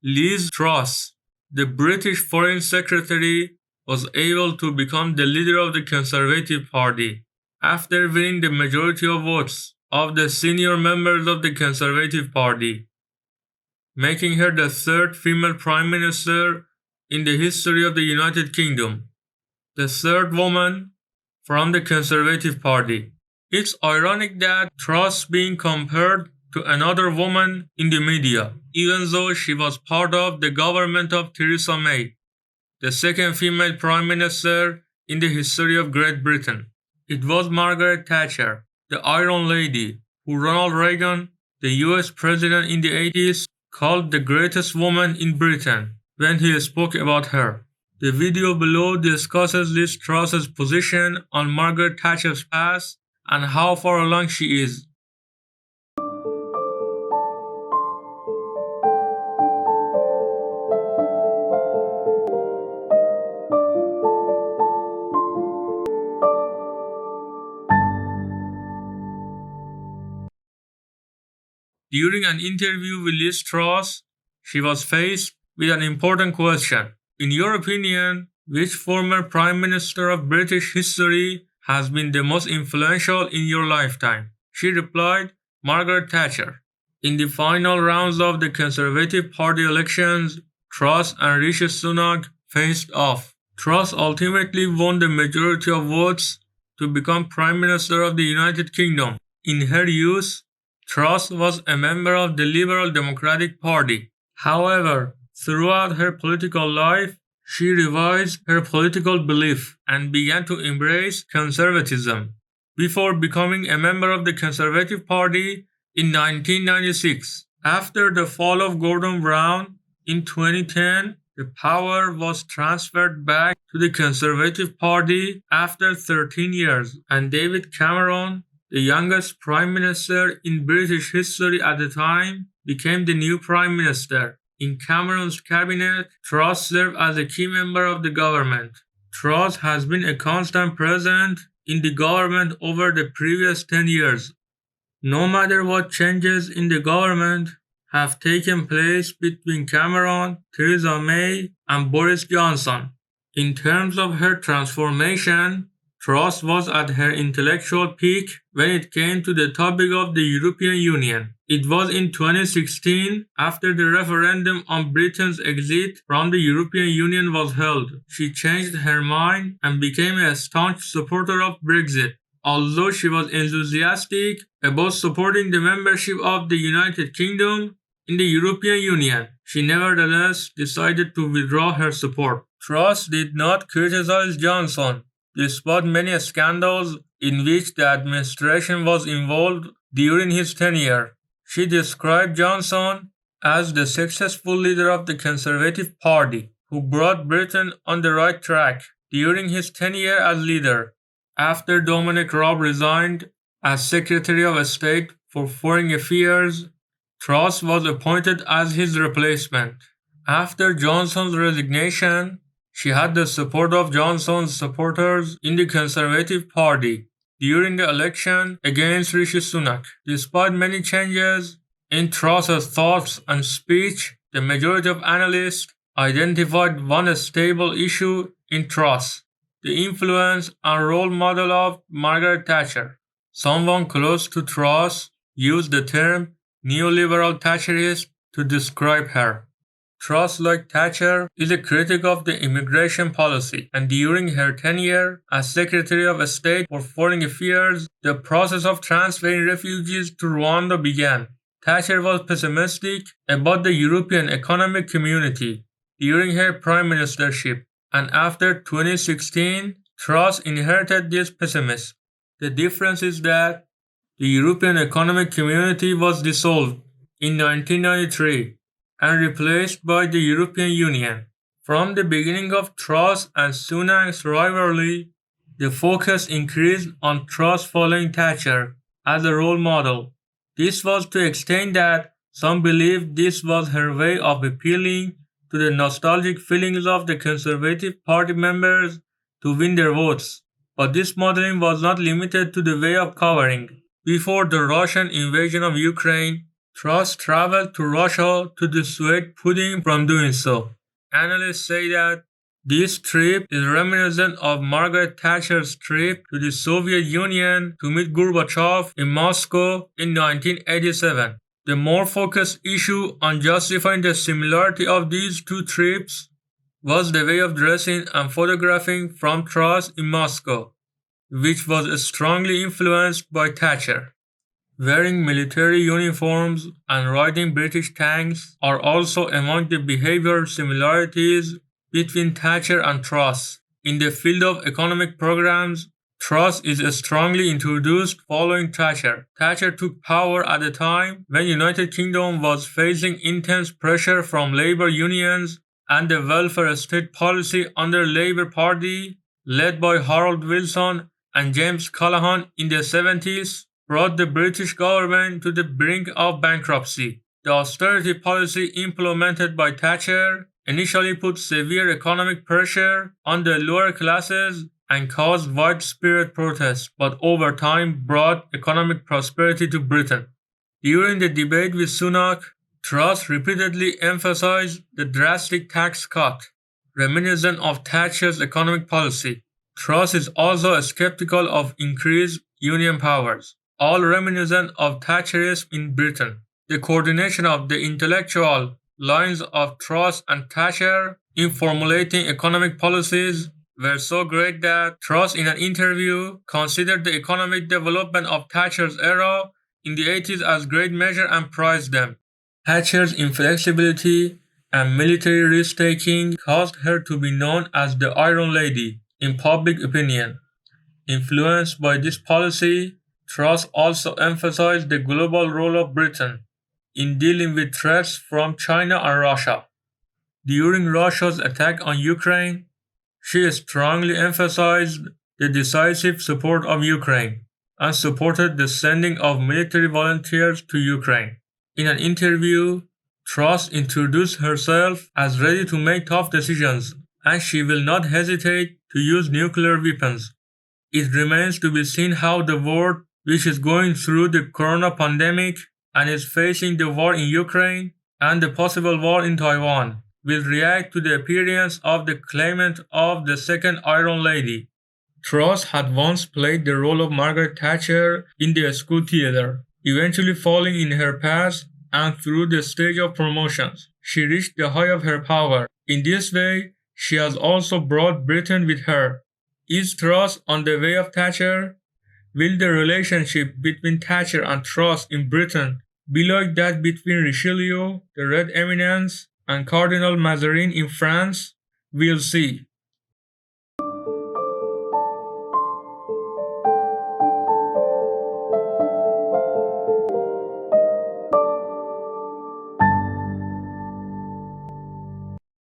Liz Truss, the British Foreign Secretary, was able to become the leader of the Conservative Party after winning the majority of votes of the senior members of the Conservative Party, making her the third female Prime Minister in the history of the United Kingdom, the third woman from the Conservative Party. It's ironic that Truss being compared to another woman in the media, even though she was part of the government of Theresa May, the second female Prime Minister in the history of Great Britain. It was Margaret Thatcher, the Iron Lady, who Ronald Reagan, the US President in the 80s, called the greatest woman in Britain when he spoke about her. The video below discusses Liz Truss's position on Margaret Thatcher's past and how far along she is. During an interview with Liz Truss, she was faced with an important question. In your opinion, which former Prime Minister of British history has been the most influential in your lifetime? She replied, Margaret Thatcher. In the final rounds of the Conservative Party elections, Truss and Rishi Sunak faced off. Truss ultimately won the majority of votes to become Prime Minister of the United Kingdom. In her youth, Truss was a member of the Liberal Democratic Party. However, throughout her political life, she revised her political belief and began to embrace conservatism before becoming a member of the Conservative Party in 1996. After the fall of Gordon Brown in 2010, the power was transferred back to the Conservative Party after 13 years, and David Cameron, the youngest Prime Minister in British history at the time, became the new Prime Minister. In Cameron's cabinet, Truss served as a key member of the government. Truss has been a constant presence in the government over the previous 10 years. No matter what changes in the government have taken place between Cameron, Theresa May, and Boris Johnson. In terms of her transformation, Truss was at her intellectual peak when it came to the topic of the European Union. It was in 2016, after the referendum on Britain's exit from the European Union was held. She changed her mind and became a staunch supporter of Brexit. Although she was enthusiastic about supporting the membership of the United Kingdom in the European Union, she nevertheless decided to withdraw her support. Truss did not criticize Johnson, despite many scandals in which the administration was involved during his tenure. She described Johnson as the successful leader of the Conservative Party, who brought Britain on the right track during his tenure as leader. After Dominic Raab resigned as Secretary of State for Foreign Affairs, Truss was appointed as his replacement. After Johnson's resignation, she had the support of Johnson's supporters in the Conservative Party during the election against Rishi Sunak. Despite many changes in Truss's thoughts and speech, the majority of analysts identified one stable issue in Truss: the influence and role model of Margaret Thatcher. Someone close to Truss used the term neoliberal Thatcherist to describe her. Truss, like Thatcher, is a critic of the immigration policy, and during her tenure as Secretary of State for Foreign Affairs, the process of transferring refugees to Rwanda began. Thatcher was pessimistic about the European Economic Community during her prime ministership, and after 2016, Truss inherited this pessimism. The difference is that the European Economic Community was dissolved in 1993 and replaced by the European Union. From the beginning of Truss and Sunak's rivalry, the focus increased on Truss following Thatcher as a role model. This was to the extent that some believed this was her way of appealing to the nostalgic feelings of the Conservative Party members to win their votes. But this modeling was not limited to the way of covering. Before the Russian invasion of Ukraine, Truss traveled to Russia to dissuade Putin from doing so. Analysts say that this trip is reminiscent of Margaret Thatcher's trip to the Soviet Union to meet Gorbachev in Moscow in 1987. The more focused issue on justifying the similarity of these two trips was the way of dressing and photographing from Truss in Moscow, which was strongly influenced by Thatcher. Wearing military uniforms and riding British tanks are also among the behavioral similarities between Thatcher and Truss. In the field of economic programs, Truss is strongly introduced following Thatcher. Thatcher took power at a time when United Kingdom was facing intense pressure from labor unions, and the welfare state policy under Labour Party, led by Harold Wilson and James Callaghan in the 70s, brought the British government to the brink of bankruptcy. The austerity policy implemented by Thatcher initially put severe economic pressure on the lower classes and caused widespread protests, but over time brought economic prosperity to Britain. During the debate with Sunak, Truss repeatedly emphasized the drastic tax cut, reminiscent of Thatcher's economic policy. Truss is also skeptical of increased union powers, all reminiscent of Thatcherism in Britain. The coordination of the intellectual lines of Truss and Thatcher in formulating economic policies were so great that Truss in an interview considered the economic development of Thatcher's era in the 80s as great measure and prized them. Thatcher's inflexibility and military risk-taking caused her to be known as the Iron Lady in public opinion. Influenced by this policy, Truss also emphasized the global role of Britain in dealing with threats from China and Russia. During Russia's attack on Ukraine, she strongly emphasized the decisive support of Ukraine and supported the sending of military volunteers to Ukraine. In an interview, Truss introduced herself as ready to make tough decisions, and she will not hesitate to use nuclear weapons. It remains to be seen how the world, which is going through the corona pandemic and is facing the war in Ukraine and the possible war in Taiwan, will react to the appearance of the claimant of the second Iron Lady. Truss had once played the role of Margaret Thatcher in the school theatre, eventually falling in her path, and through the stage of promotions, she reached the height of her power. In this way, she has also brought Britain with her. Is Truss on the way of Thatcher? Will the relationship between Thatcher and Truss in Britain be like that between Richelieu, the Red Eminence, and Cardinal Mazarin in France? We'll see.